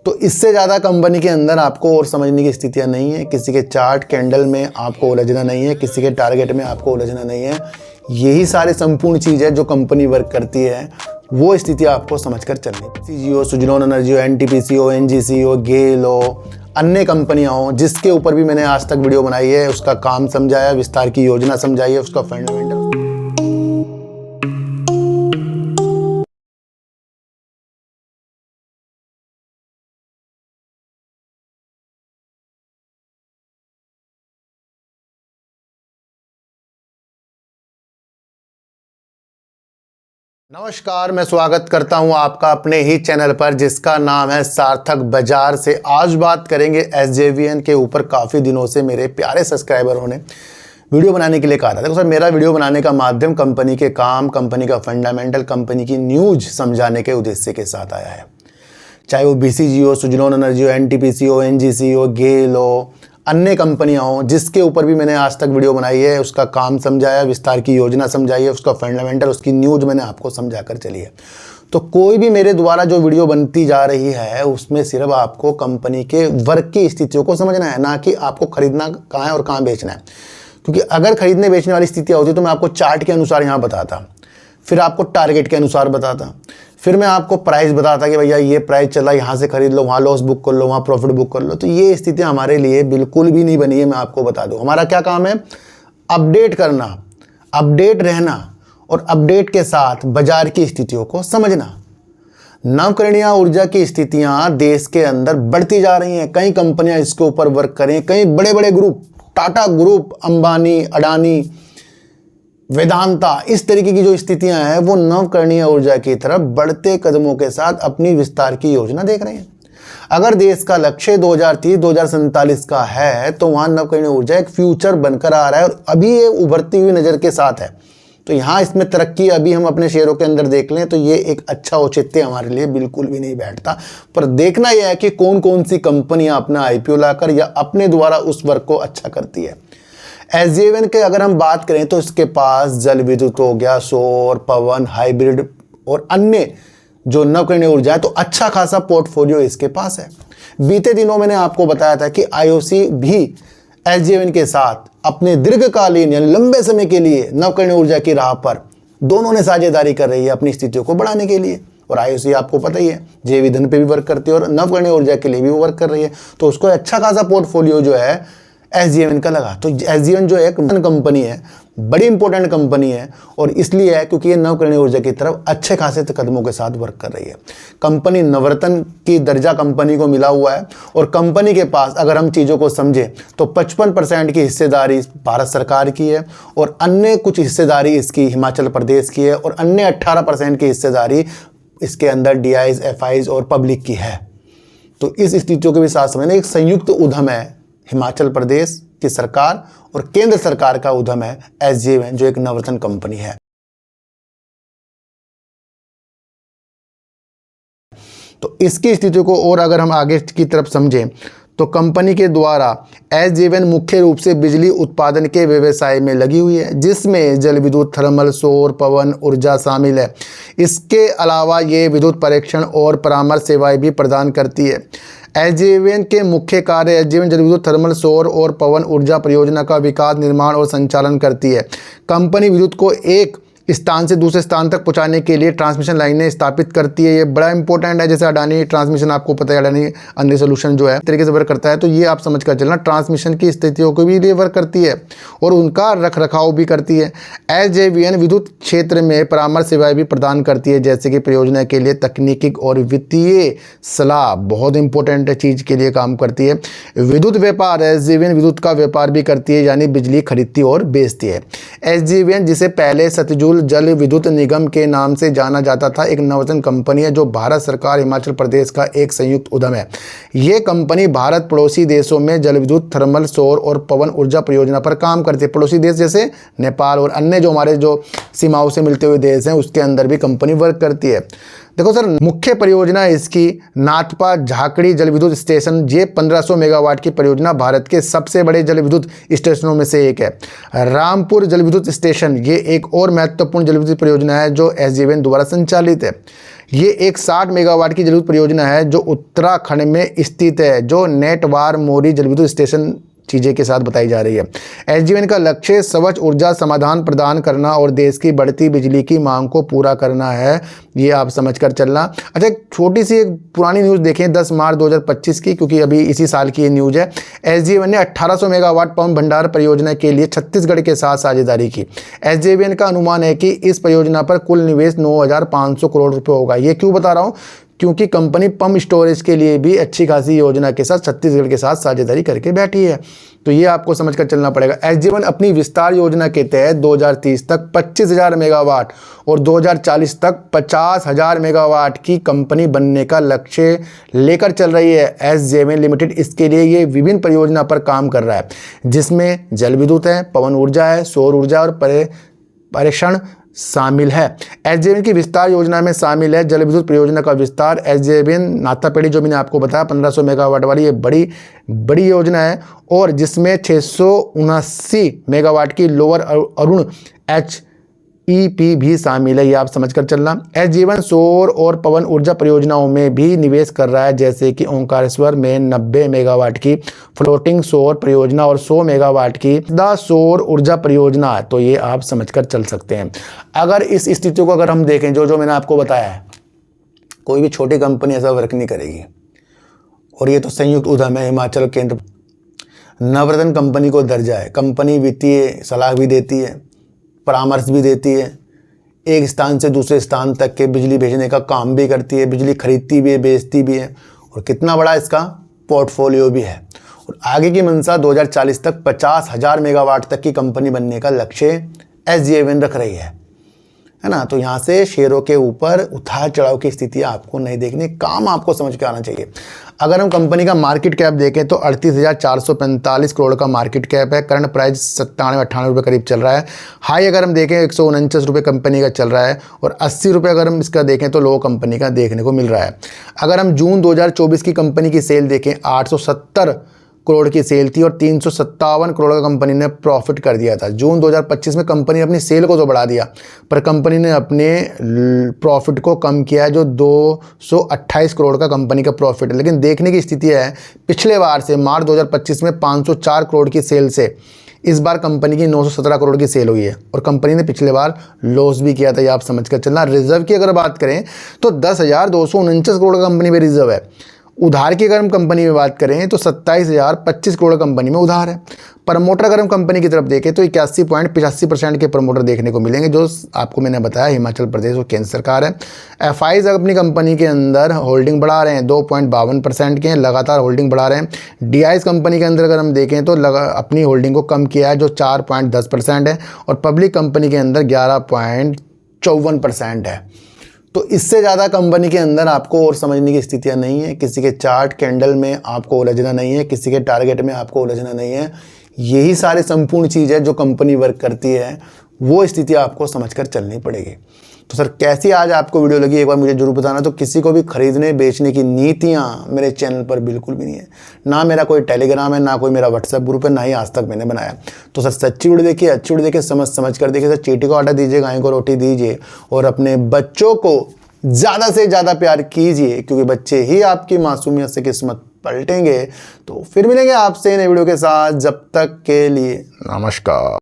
तो इससे ज़्यादा कंपनी के अंदर आपको और समझने की स्थितियाँ नहीं है। किसी के चार्ट कैंडल में आपको उलझना नहीं है, किसी के टारगेट में आपको उलझना नहीं है। यही सारी संपूर्ण चीज़ है जो कंपनी वर्क करती है, वो स्थिति आपको समझकर चलनी। सीजी हो, सुजलॉन एनर्जी हो, एनटीपीसी हो, एनजीसी हो, गेल हो, अन्य कंपनियां हो, जिसके ऊपर भी मैंने आज तक वीडियो बनाई है, उसका काम समझाया, विस्तार की योजना समझाई है, उसका फंडामेंटल। नमस्कार, मैं स्वागत करता हूं आपका अपने ही चैनल पर जिसका नाम है सार्थक बाजार से। आज बात करेंगे एसजेवीएन के ऊपर। काफ़ी दिनों से मेरे प्यारे सब्सक्राइबरों ने वीडियो बनाने के लिए कहा था। देखो सर, मेरा वीडियो बनाने का माध्यम कंपनी के काम, कंपनी का फंडामेंटल, कंपनी की न्यूज समझाने के उद्देश्य के साथ आया है। चाहे वो बीसीजी हो, सुजलॉन एनर्जी हो, एनटीपीसी हो, एनजीसी हो, गेल हो, अन्य कंपनियां हो, जिसके ऊपर भी मैंने आज तक वीडियो बनाई है, उसका काम समझाया, विस्तार की योजना समझाई है, उसका फंडामेंटल, उसकी न्यूज मैंने आपको समझा कर चली है। तो कोई भी मेरे द्वारा जो वीडियो बनती जा रही है उसमें सिर्फ आपको कंपनी के वर्क की स्थितियों को समझना है, ना कि आपको खरीदना कहाँ है और कहाँ बेचना है। क्योंकि अगर खरीदने बेचने वाली स्थितियाँ होती तो मैं आपको चार्ट के अनुसार यहाँ बताता, फिर आपको टारगेट के अनुसार बताता, फिर मैं आपको प्राइस बताता कि भैया ये प्राइस चला, यहाँ से खरीद लो, वहाँ लॉस बुक कर लो, वहाँ प्रॉफिट बुक कर लो। तो ये स्थिति हमारे लिए बिल्कुल भी नहीं बनी है। मैं आपको बता दूँ, हमारा क्या काम है? अपडेट करना, अपडेट रहना और अपडेट के साथ बाजार की स्थितियों को समझना। नवकरणीय ऊर्जा की स्थितियाँ देश के अंदर बढ़ती जा रही हैं। कई कंपनियाँ इसके ऊपर वर्क करें, कई बड़े बड़े ग्रुप, टाटा ग्रुप, अंबानी, अडानी, वेदांता, इस तरीके की जो स्थितियां हैं वो नवकरणीय ऊर्जा की तरफ बढ़ते कदमों के साथ अपनी विस्तार की योजना देख रहे हैं। अगर देश का लक्ष्य 2030-2047 का है तो वहां नवकरणीय ऊर्जा एक फ्यूचर बनकर आ रहा है और अभी ये उभरती हुई नज़र के साथ है। तो यहाँ इसमें तरक्की अभी हम अपने शेयरों के अंदर देख लें तो ये एक अच्छा औचित्य हमारे लिए बिल्कुल भी नहीं बैठता। पर देखना यह है कि कौन कौन सी कंपनियां अपना आईपीओ लाकर या अपने द्वारा उस वर्क को अच्छा करती है। एसजेवीएन के अगर हम बात करें तो इसके पास जल विद्युत हो गया, सौर, पवन, हाइब्रिड और अन्य जो नवकरणीय ऊर्जा है, तो अच्छा खासा पोर्टफोलियो इसके पास है। बीते दिनों मैंने आपको बताया था कि आईओसी भी एसजेवीएन के साथ अपने दीर्घकालीन यानी लंबे समय के लिए नवकरणीय ऊर्जा की राह पर दोनों ने साझेदारी कर रही है अपनी स्थितियों को बढ़ाने के लिए। और आईओसी आपको पता ही है जैव ईंधन पे भी वर्क करती है और नवकरणीय ऊर्जा के लिए भी वो वर्क कर रही है। तो उसको अच्छा खासा पोर्टफोलियो जो है एसजेवीएन का लगा। तो एसजेवीएन जो एक कंपनी है, बड़ी इंपॉर्टेंट कंपनी है और इसलिए है क्योंकि ये नवकरणीय ऊर्जा की तरफ अच्छे खासे कदमों के साथ वर्क कर रही है। कंपनी नवरत्न की दर्जा कंपनी को मिला हुआ है और कंपनी के पास अगर हम चीज़ों को समझें तो 55% की हिस्सेदारी भारत सरकार की है और अन्य कुछ हिस्सेदारी इसकी हिमाचल प्रदेश की है और अन्य 18% की हिस्सेदारी इसके अंदर डीआईज, एफआईज और पब्लिक की है। तो इस स्थितियों के भी साथ समझना, एक संयुक्त उद्यम है हिमाचल प्रदेश की सरकार और केंद्र सरकार का उद्यम है एसजेवीएन, जो एक नवरत्न कंपनी है। तो इसकी स्थिति को और अगर हम आगे की तरफ समझें तो कंपनी के द्वारा एसजेवीएन मुख्य रूप से बिजली उत्पादन के व्यवसाय में लगी हुई है, जिसमें जल विद्युत, थर्मल, सौर, पवन ऊर्जा शामिल है। इसके अलावा ये विद्युत परीक्षण और परामर्श सेवाएं भी प्रदान करती है। एसजेवीएन के मुख्य कार्य एसजेवीएन जल विद्युत, थर्मल, सौर और पवन ऊर्जा परियोजना का विकास, निर्माण और संचालन करती है। कंपनी विद्युत को एक स्थान से दूसरे स्थान तक पहुंचाने के लिए ट्रांसमिशन लाइनें स्थापित करती है। ये बड़ा इंपॉर्टेंट है। जैसे अडानी ट्रांसमिशन, आपको पता है अडानी अन्य सोल्यूशन जो है तरीके से वर्क करता है, तो ये आप समझ कर चलना, ट्रांसमिशन की स्थितियों को भी लिए वर्क करती है और उनका रख रखाव भी करती है। एसजेवीएन विद्युत क्षेत्र में परामर्श सेवाएं भी प्रदान करती है, जैसे कि परियोजना के लिए तकनीकी और वित्तीय सलाह, बहुत इंपॉर्टेंट चीज़ के लिए काम करती है। विद्युत व्यापार, एसजेवीएन विद्युत का व्यापार भी करती है, यानी बिजली खरीदती और बेचती है। एसजेवीएन, जिसे पहले सतलुज जल विद्युत निगम के नाम से जाना जाता था, एक नवरत्न कंपनी है जो भारत सरकार, हिमाचल प्रदेश का एक संयुक्त उद्यम है। ये कंपनी भारत पड़ोसी देशों में जल विद्युत, थर्मल, सौर और पवन ऊर्जा परियोजना पर काम करती है। पड़ोसी देश जैसे नेपाल और अन्य जो हमारे जो सीमाओं से मिलते हुए देश हैं उसके अंदर भी कंपनी वर्क करती है। देखो सर, मुख्य परियोजना इसकी नाथपा झाकड़ी जल विद्युत स्टेशन, ये 1500 मेगावाट की परियोजना भारत के सबसे बड़े जल विद्युत स्टेशनों में से एक है। रामपुर जल विद्युत स्टेशन, ये एक और महत्वपूर्ण जल विद्युत परियोजना है जो एसजेवीएन द्वारा संचालित है। ये एक 60 मेगावाट की जलविद्युत परियोजना है जो उत्तराखंड में स्थित है, जो नेटवार मोरी जलविद्युत स्टेशन चीज़ें के साथ बताई जा रही है। एसजेवीएन का लक्ष्य स्वच्छ ऊर्जा समाधान प्रदान करना और देश की बढ़ती बिजली की मांग को पूरा करना है, ये आप समझकर चलना। अच्छा, एक छोटी सी एक पुरानी न्यूज़ देखें 10 मार्च 2025 की, क्योंकि अभी इसी साल की ये न्यूज़ है। एसजेवीएन ने 1800 मेगावाट पंप भंडार परियोजना के लिए छत्तीसगढ़ के साथ साझेदारी की। एसजेवीएन का अनुमान है कि इस परियोजना पर कुल निवेश 9,500 करोड़ रुपये होगा। ये क्यों बता रहा हूँ, क्योंकि कंपनी पंप स्टोरेज के लिए भी अच्छी खासी योजना के साथ छत्तीसगढ़ के साथ साझेदारी करके बैठी है, तो ये आपको समझकर चलना पड़ेगा। एसजेवीएन अपनी विस्तार योजना के तहत 2030 तक 25,000 मेगावाट और 2040 तक 50,000 मेगावाट की कंपनी बनने का लक्ष्य लेकर चल रही है। एसजेवीएन लिमिटेड इसके लिए ये विभिन्न परियोजना पर काम कर रहा है, जिसमें जल विद्युत है, पवन ऊर्जा है, सौर ऊर्जा और पर्यावरण शामिल है। एसजेवीएन की विस्तार योजना में शामिल है जल विद्युत परियोजना का विस्तार। एसजेवीएन नाथापेड़ी, जो मैंने आपको बताया 1500 मेगावाट वाली, ये बड़ी योजना है, और जिसमें 679 मेगावाट की लोअर अरुण HEP भी शामिल है, ये आप समझकर चलना। एसजेवीएन सौर और पवन ऊर्जा परियोजनाओं में भी निवेश कर रहा है, जैसे कि ओंकारेश्वर में 90 मेगावाट की फ्लोटिंग सौर परियोजना और 100 मेगावाट की सौर ऊर्जा परियोजना है, तो ये आप समझकर चल सकते हैं। अगर इस स्थिति को अगर हम देखें, जो मैंने आपको बताया है, कोई भी छोटी कंपनी ऐसा वर्क नहीं करेगी। और ये तो संयुक्त उद्यम है, हिमाचल केंद्र नवरत्न कंपनी को दर्जा है। कंपनी वित्तीय सलाह भी देती है, परामर्श भी देती है, एक स्थान से दूसरे स्थान तक के बिजली भेजने का काम भी करती है, बिजली खरीदती भी है, बेचती भी है, और कितना बड़ा इसका पोर्टफोलियो भी है। और आगे की मंशा 2040 तक 50,000 मेगावाट तक की कंपनी बनने का लक्ष्य एसजेवीएन रख रही है ना। तो यहाँ से शेयरों के ऊपर उतार चढ़ाव की स्थिति आपको नहीं देखनी, काम आपको समझ के आना चाहिए। अगर हम कंपनी का मार्केट कैप देखें तो 38,445 करोड़ का मार्केट कैप है। करंट प्राइस 97-98 रुपये करीब चल रहा है। हाई अगर हम देखें 149 रुपये कंपनी का चल रहा है, और 80 रुपये अगर हम इसका देखें तो लो कंपनी का देखने को मिल रहा है। अगर हम जून 2024 की कंपनी की सेल देखें, 870 करोड़ की सेल थी और 357 करोड़ का कंपनी ने प्रॉफिट कर दिया था। जून 2025 में कंपनी ने अपनी सेल को तो बढ़ा दिया, पर कंपनी ने अपने प्रॉफिट को कम किया है, जो 228 करोड़ का कंपनी का प्रॉफिट है। लेकिन देखने की स्थिति है, पिछले बार से मार्च 2025 में 504 करोड़ की सेल से इस बार कंपनी की 917 करोड़ की सेल हुई है, और कंपनी ने पिछले बार लॉस भी किया था, ये आप समझ कर चलना। रिजर्व की अगर बात करें तो 10,249 करोड़ का कंपनी में रिजर्व है। उधार की अगर हम कंपनी में बात करें तो 27,025 करोड़ कंपनी में उधार है। प्रमोटर अगर हम कंपनी की तरफ देखें तो 81.85% के प्रमोटर देखने को मिलेंगे, जो आपको मैंने बताया हिमाचल प्रदेश और केंद्र सरकार है। एफआईज अपनी कंपनी के अंदर होल्डिंग बढ़ा रहे हैं, 2.52% के हैं, लगातार होल्डिंग बढ़ा रहे हैं। डीआईज कंपनी के अंदर अगर हम देखें तो अपनी होल्डिंग को कम किया है, जो 4.10% है, और पब्लिक कंपनी के अंदर 11.54% है। तो इससे ज़्यादा कंपनी के अंदर आपको और समझने की स्थितियां नहीं है। किसी के चार्ट कैंडल में आपको उलझना नहीं है, किसी के टारगेट में आपको उलझना नहीं है। यही सारी संपूर्ण चीज़ है जो कंपनी वर्क करती है, वो स्थिति आपको समझकर चलनी पड़ेगी। तो सर कैसी आज आपको वीडियो लगी, एक बार मुझे जरूर बताना। तो किसी को भी खरीदने बेचने की नीतियाँ मेरे चैनल पर बिल्कुल भी नहीं है, ना मेरा कोई टेलीग्राम है, ना कोई मेरा व्हाट्सएप ग्रुप है, ना ही आज तक मैंने बनाया। तो सर सच्ची वीडियो देखिए, अच्छी वीडियो देखिए, समझ कर देखिए। सर चींटी को आटा दीजिए, गाय को रोटी दीजिए, और अपने बच्चों को ज़्यादा से ज़्यादा प्यार कीजिए, क्योंकि बच्चे ही आपकी मासूमियत से किस्मत पलटेंगे। तो फिर मिलेंगे आपसे नए वीडियो के साथ, जब तक के लिए नमस्कार।